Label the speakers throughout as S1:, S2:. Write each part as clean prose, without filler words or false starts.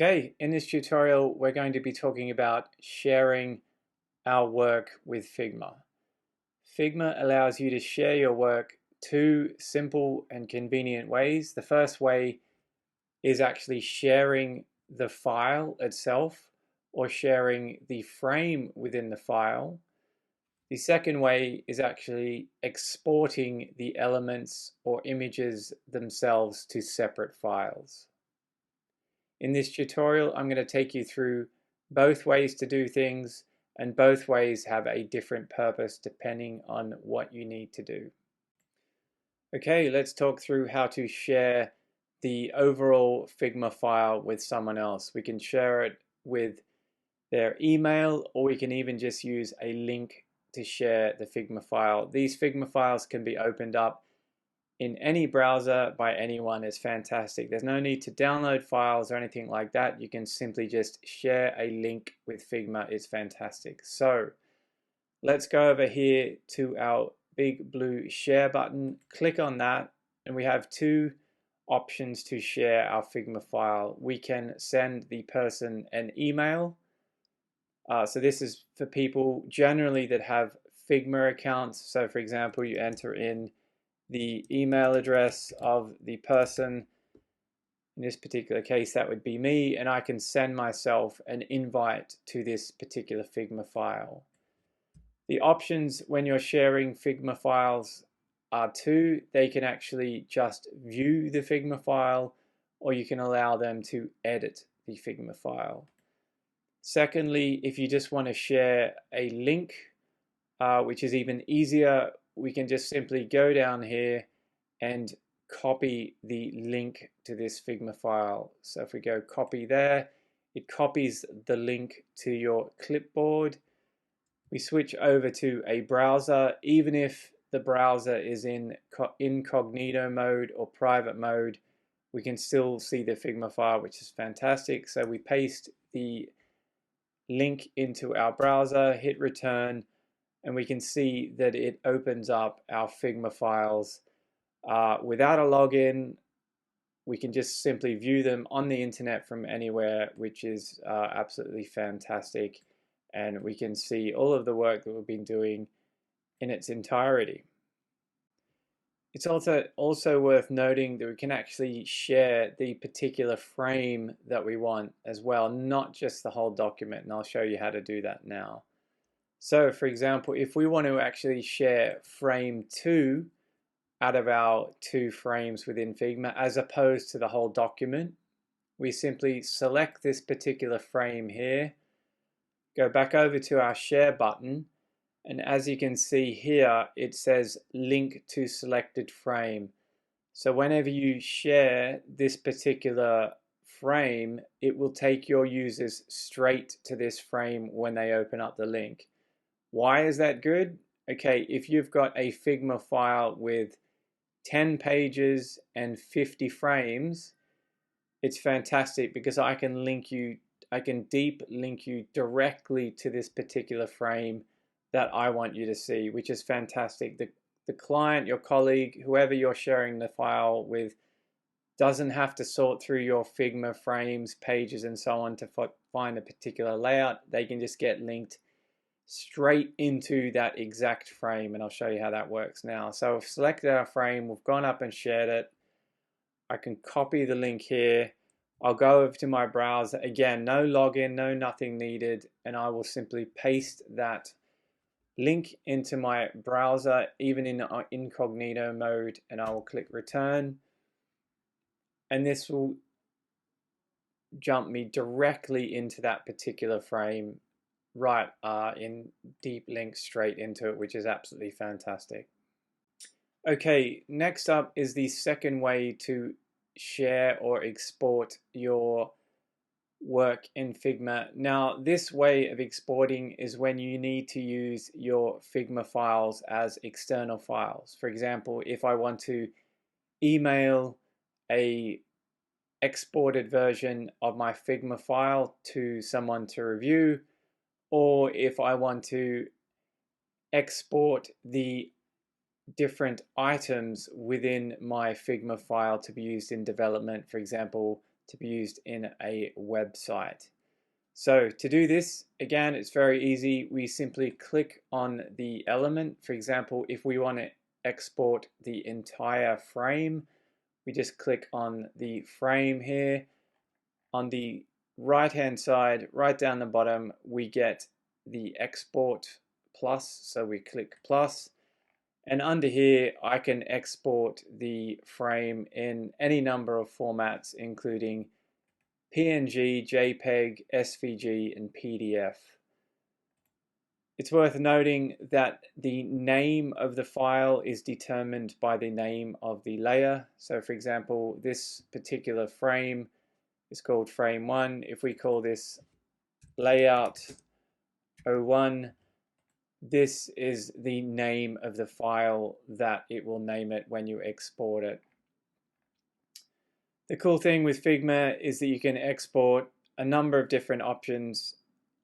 S1: Okay, in this tutorial, we're going to be talking about sharing our work with Figma. Figma allows you to share your work two simple and convenient ways. The first way is actually sharing the file itself or sharing the frame within the file. The second way is actually exporting the elements or images themselves to separate files. In this tutorial, I'm going to take you through both ways to do things, and both ways have a different purpose depending on what you need to do. Okay, let's talk through how to share the overall Figma file with someone else. We can share it with their email, or we can even just use a link to share the Figma file. These Figma files can be opened up in any browser by anyone. Is fantastic. There's no need to download files or anything like that. You can simply just share a link with Figma. It's fantastic. So let's go over here to our big blue share button. Click on that, and we have two options to share our Figma file. We can send the person an email. So this is for people generally that have Figma accounts. So for example, you enter in the email address of the person. In this particular case, that would be me, and I can send myself an invite to this particular Figma file. The options when you're sharing Figma files are two. They can actually just view the Figma file, or you can allow them to edit the Figma file. Secondly, if you just want to share a link, which is even easier, we can just simply go down here and copy the link to this Figma file. So if we go copy there, it copies the link to your clipboard. We switch over to a browser. Even if the browser is in incognito mode or private mode, we can still see the Figma file, which is fantastic. So we paste the link into our browser, hit return, and we can see that it opens up our Figma files without a login. We can just simply view them on the internet from anywhere, which is absolutely fantastic. And we can see all of the work that we've been doing in its entirety. It's also worth noting that we can actually share the particular frame that we want as well, not just the whole document, and I'll show you how to do that now. So for example, if we want to actually share frame 2 out of our 2 frames within Figma as opposed to the whole document, we simply select this particular frame here, go back over to our share button, and as you can see here, it says link to selected frame. So whenever you share this particular frame, it will take your users straight to this frame when they open up the link. Why is that good? Okay, if you've got a Figma file with 10 pages and 50 frames, it's fantastic because I can deep link you directly to this particular frame that I want you to see, which is fantastic. The client, your colleague, whoever you're sharing the file with, doesn't have to sort through your Figma frames, pages, and so on to find a particular layout. They can just get linked straight into that exact frame, and I'll show you how that works now. So we've selected our frame, we've gone up and shared it. I can copy the link here. I'll go over to my browser. Again, no login, no nothing needed, and I will simply paste that link into my browser, even in incognito mode, and I will click return. And this will jump me directly into that particular frame, right in deep link straight into it, which is absolutely fantastic. Okay, next up is the second way to share or export your work in Figma. Now, this way of exporting is when you need to use your Figma files as external files. For example, if I want to email a exported version of my Figma file to someone to review, or if I want to export the different items within my Figma file to be used in development, for example, to be used in a website. So to do this, again, it's very easy. We simply click on the element. For example, if we want to export the entire frame, we just click on the frame here. On the right hand side, right down the bottom, we get the export plus, so we click plus, and under here I can export the frame in any number of formats, including PNG, JPEG, SVG, and PDF. It's worth noting that the name of the file is determined by the name of the layer. So for example, this particular frame is called frame 1. If we call this layout 01, this is the name of the file that it will name it when you export it. The cool thing with Figma is that you can export a number of different options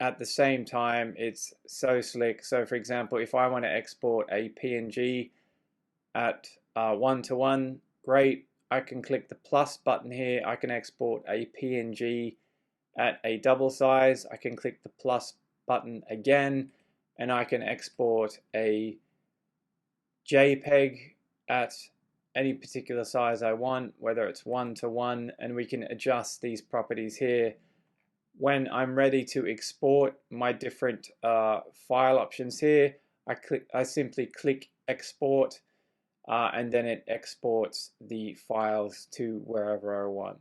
S1: at the same time. It's so slick. So for example, if I want to export a PNG at 1:1, great. I can click the plus button here. I can export a PNG at a double size. I can click the plus button again, and I can export a JPEG at any particular size I want, whether it's 1:1, and we can adjust these properties here. When I'm ready to export my different file options here, I simply click export, and then it exports the files to wherever I want.